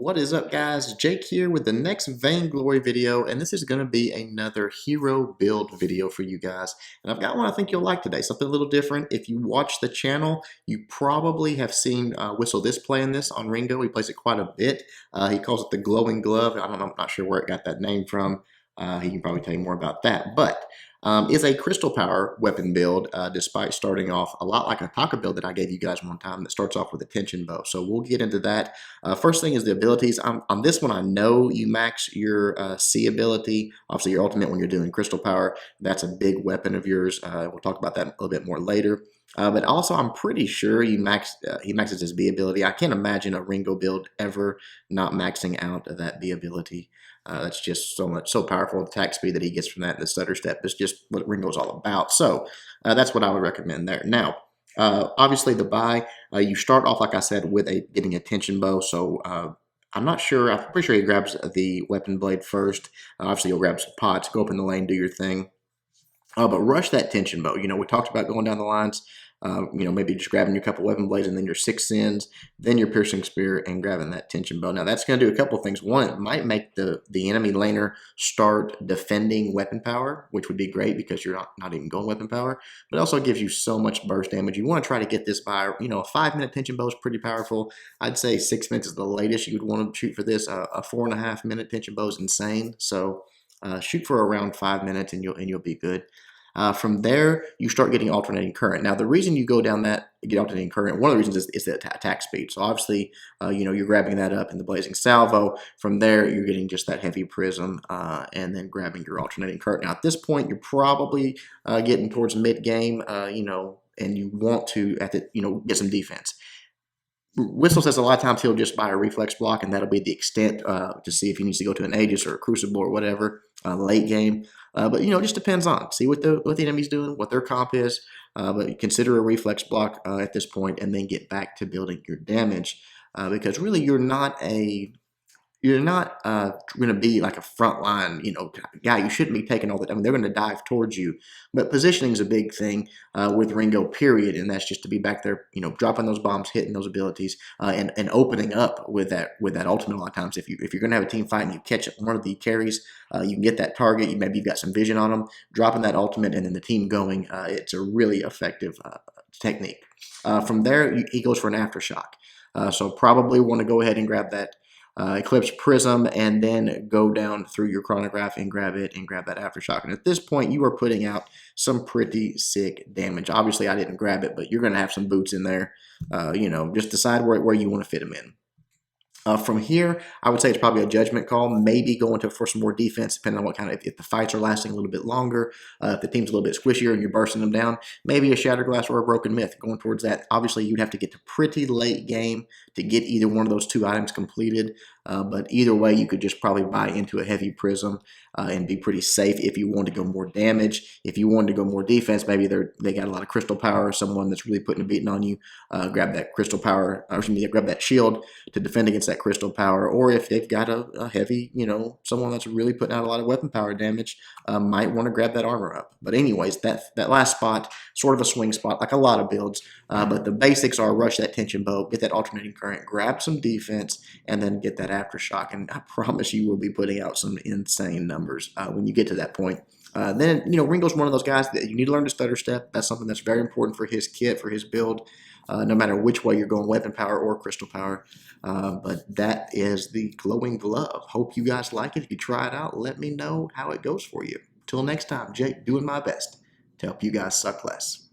What is up, guys? Jake here with the next Vainglory video, and this is going to be another hero build video for you guys. And I've got one I think you'll like today, something a little different. If you watch the channel, you probably have seen Whistle This playing this on Ringo. He plays it quite a bit. He calls it the glowing glove. I don't know, I'm not sure where it got that name from. He can probably tell you more about that. But is a crystal power weapon build, despite starting off a lot like a Taka build that I gave you guys one time that starts off with a tension bow. So we'll get into that. First thing is the abilities. On this one, I know you max your C ability. Obviously, your ultimate when you're doing crystal power. That's a big weapon of yours. We'll talk about that a little bit more later. But also, I'm pretty sure he maxes his B ability. I can't imagine a Ringo build ever not maxing out that B ability. That's just so powerful. The attack speed that he gets from that and the stutter step is just what Ringo's all about. So that's what I would recommend there. Now, obviously the buy, you start off, like I said, with getting a tension bow. So I'm not sure. I'm pretty sure he grabs the weapon blade first. Obviously, you'll grab some pots, go up in the lane, do your thing. But rush that tension bow. You know, we talked about going down the lines. You know, maybe just grabbing your couple weapon blades and then your 6 sins, then your piercing spear and grabbing that tension bow. Now that's going to do a couple things. One, it might make the enemy laner start defending weapon power, which would be great because you're not even going weapon power. But it also gives you so much burst damage. You want to try to get this by, you know, a 5-minute tension bow is pretty powerful. I'd say 6 minutes is the latest you would want to shoot for this. A 4.5-minute tension bow is insane. So shoot for around 5 minutes and you'll be good. From there, you start getting alternating current. Now, the reason you go down that, get alternating current, one of the reasons is the attack speed. So obviously, you know, you're grabbing that up in the blazing salvo. From there, you're getting just that heavy prism and then grabbing your alternating current. Now, at this point, you're probably getting towards mid-game, you know, and you want to, get some defense. Whistle says a lot of times he'll just buy a reflex block, and that'll be the extent to see if he needs to go to an Aegis or a Crucible or whatever late game. But, you know, it just depends on. See what the enemy's doing, what their comp is. But consider a reflex block at this point and then get back to building your damage. Because really you're not going to be like a frontline, you know, guy. You shouldn't be taking all the time. I mean, they're going to dive towards you. But positioning is a big thing with Ringo, period. And that's just to be back there, you know, dropping those bombs, hitting those abilities, and opening up with that ultimate. A lot of times, if you're going to have a team fight and you catch one of the carries, you can get that target. Maybe you've got some vision on them, dropping that ultimate, and then the team going. It's a really effective technique. From there, he goes for an aftershock. So probably want to go ahead and grab that Eclipse Prism and then go down through your chronograph and grab it and grab that aftershock. And at this point, you are putting out some pretty sick damage. Obviously, I didn't grab it, but you're going to have some boots in there. You know, just decide where you want to fit them in. From here, I would say it's probably a judgment call. Maybe go for some more defense, depending on what kind of, if the fights are lasting a little bit longer, if the team's a little bit squishier and you're bursting them down, maybe a Shattered Glass or a Broken Myth going towards that. Obviously, you'd have to get to pretty late game to get either one of those 2 items completed. But either way, you could just probably buy into a heavy prism and be pretty safe if you want to go more damage. If you wanted to go more defense, maybe they got a lot of crystal power, someone that's really putting a beating on you, grab that crystal power, or excuse me, grab that shield to defend against that crystal power. Or if they've got a heavy, you know, someone that's really putting out a lot of weapon power damage, might want to grab that armor up. But anyways, that last spot, sort of a swing spot, like a lot of builds. But the basics are rush that tension bow, get that alternating current, grab some defense, and then get that aftershock. And I promise you will be putting out some insane numbers when you get to that point. Then, you know, Ringo's one of those guys that you need to learn to stutter step. That's something that's very important for his kit, for his build, no matter which way you're going, weapon power or crystal power. But that is the glowing glove. Hope you guys like it. If you try it out, let me know how it goes for you. Till next time, Jake, doing my best to help you guys suck less.